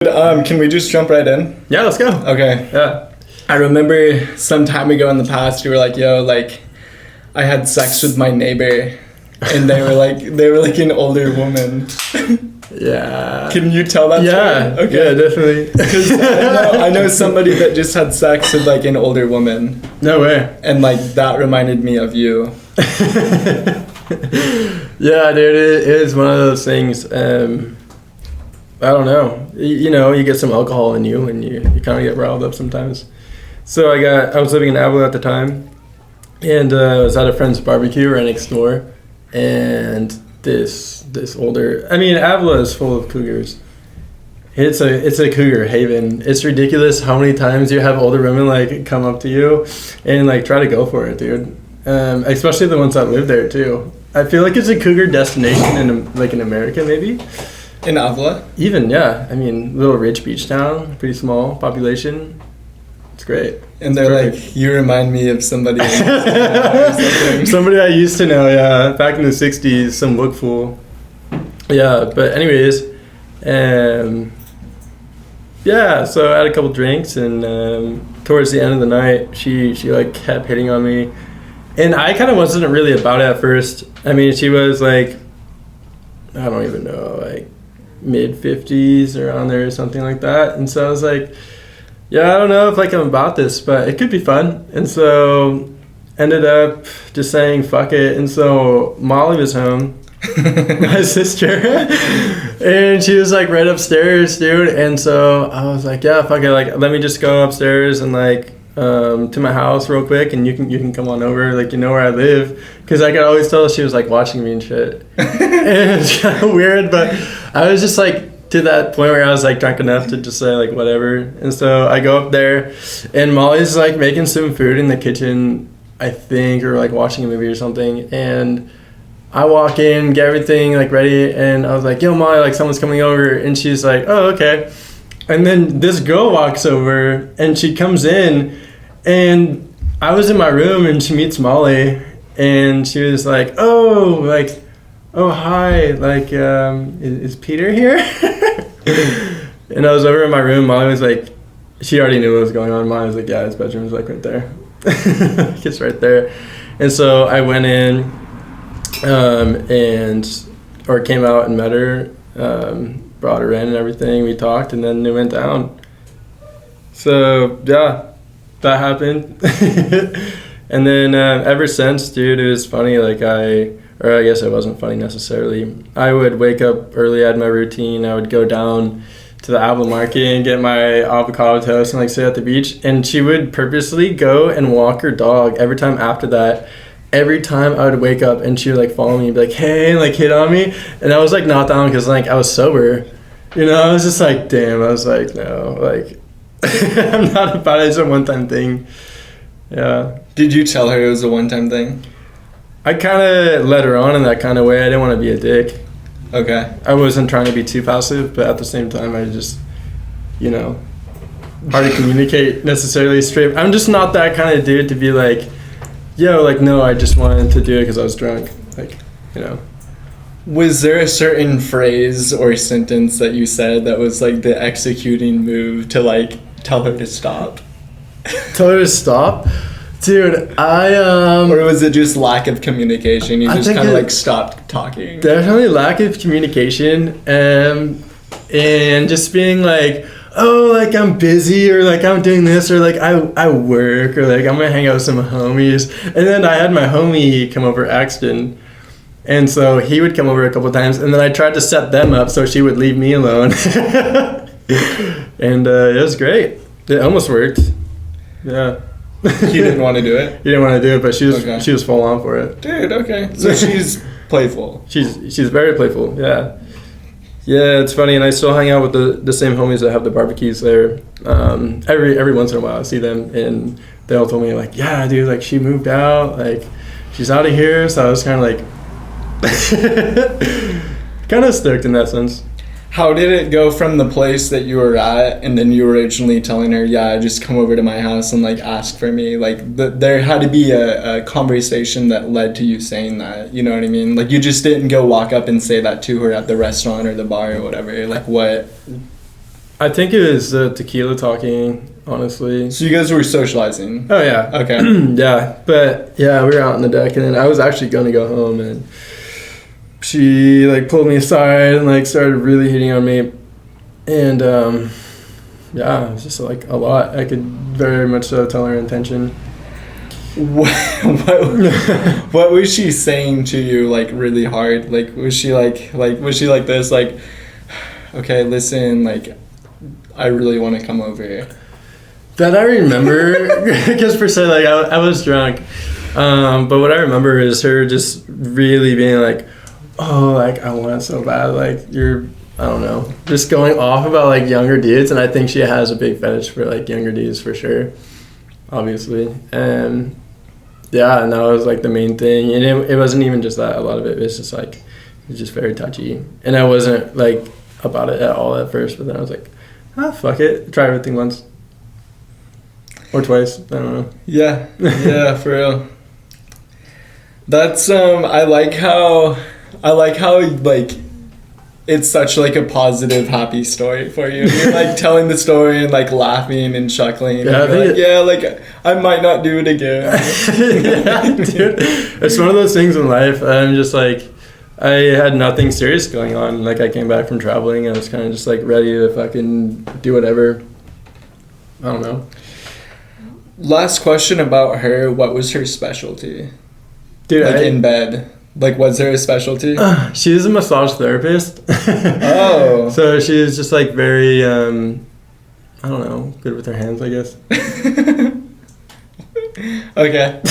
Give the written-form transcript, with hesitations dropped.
Can we just jump right in? Yeah, let's go. Okay. Yeah. I remember some time ago in the past, you were like, yo, like, I had sex with my neighbor, and they were like an older woman. Yeah. Can you tell that Yeah. story? Okay. Yeah, definitely. Because I know somebody that just had sex with like an older woman, No way. and like that reminded me of you. Yeah, dude, it is one of those things. I don't know. You know, you get some alcohol in you, and you kind of get riled up sometimes. So I was living in Avila at the time, and I was at a friend's barbecue right next door, and this older. I mean, Avila is full of cougars. It's a cougar haven. It's ridiculous how many times you have older women like come up to you and like try to go for it, dude. Especially the ones that live there too. I feel like it's a cougar destination in America, maybe. In Avila? Even, yeah. I mean, little rich beach town, pretty small population. It's great. And they're like, you remind me of somebody. Or something. Somebody I used to know, yeah. Back in the 60s, some look fool. Yeah, but anyways, yeah, so I had a couple drinks, and towards the end of the night, she like kept hitting on me. And I kind of wasn't really about it at first. I mean, she was like, I don't even know, like mid-50s around there or something like that. And so I was like, yeah, I don't know if like I'm about this, but it could be fun. And so ended up just saying fuck it. And so Molly was home, my sister, and she was like right upstairs, dude. And so I was like, yeah, fuck it, like let me just go upstairs and like to my house real quick, and you can come on over, like, you know where I live, because I could always tell she was like watching me and shit. And it's kind of weird, but I was just like to that point where I was like drunk enough to just say like whatever. And so I go up there, and Molly's like making some food in the kitchen, I think, or like watching a movie or something. And I walk in, get everything like ready, and I was like, yo, Molly, like someone's coming over. And she's like, oh, okay. And then this girl walks over, and she comes in, and I was in my room, and she meets Molly, and she was like, oh, hi, like, is Peter here? And I was over in my room. Molly was like, she already knew what was going on. Molly was like, yeah, his bedroom is like right there. It's right there. And so I went in, or came out and met her, brought her in and everything. We talked, and then it went down. So yeah, that happened. And then ever since, dude, it was funny. Like I guess it wasn't funny necessarily. I would wake up early, I had my routine. I would go down to the Avila Market and get my avocado toast and like sit at the beach. And she would purposely go and walk her dog every time after that. Every time I would wake up, and she would like follow me and be like, hey, and like hit on me. And I was like not down because like I was sober. You know, I was just like, damn. I was like, no, like I'm not about it. It's a one-time thing. Yeah. Did you tell her it was a one-time thing? I kind of led her on in that kind of way. I didn't want to be a dick. Okay. I wasn't trying to be too passive, but at the same time, I just, you know, hard to communicate necessarily straight. I'm just not that kind of dude to be like, yo, like, no, I just wanted to do it because I was drunk. Like, you know. Was there a certain phrase or sentence that you said that was like the executing move to like tell her to stop? Tell her to stop? Dude, or was it just lack of communication? You just kind of like stopped talking? Definitely lack of communication, and just being like, oh, like I'm busy, or like I'm doing this, or like I work, or like I'm gonna hang out with some homies. And then I had my homie come over, Axton, and so he would come over a couple times, and then I tried to set them up so she would leave me alone. And it was great. It almost worked. Yeah. He didn't want to do it? He didn't want to do it, but she was full on for it. Dude, okay. So she's playful. She's very playful, yeah. Yeah, it's funny, and I still hang out with the same homies that have the barbecues there. Every once in a while I see them, and they all told me like, yeah, dude, like she moved out, like she's out of here. So I was kind of like kind of stoked in that sense. How did it go from the place that you were at, and then you were originally telling her, yeah, just come over to my house and like ask for me? Like there had to be a conversation that led to you saying that, you know what I mean? Like you just didn't go walk up and say that to her at the restaurant or the bar or whatever. Like what? I think it was tequila talking, honestly. So you guys were socializing. Oh, yeah. Okay. Yeah, but yeah, we were out on the deck, and then I was actually going to go home, and she like pulled me aside and like started really hitting on me, and yeah, it was just like a lot. I could very much so tell her intention. What was she saying to you, like, really hard? Like, was she like this, like, okay, listen, like, I really want to come over? That I remember, because per se, like, I was drunk. But what I remember is her just really being like, oh, like, I want it so bad. Like, I don't know, just going off about, like, younger dudes. And I think she has a big fetish for, like, younger dudes for sure, obviously. And yeah, and that was, like, the main thing. And it wasn't even just that. A lot of it was just, like, it was just very touchy. And I wasn't, like, about it at all at first. But then I was like, fuck it. Try everything once. Or twice. I don't know. Yeah. Yeah, for real. That's, I like how, like, it's such, like, a positive, happy story for you. You're, like, telling the story and, like, laughing and chuckling. Yeah, and you're like, yeah, like, I might not do it again. Yeah, dude. It's one of those things in life. I'm just, like, I had nothing serious going on. Like, I came back from traveling. I was kind of just, like, ready to fucking do whatever. I don't know. Last question about her. What was her specialty? Dude, like, in bed. Like, was there a specialty? She's a massage therapist. Oh. So she's just, like, very, I don't know, good with her hands, I guess. Okay.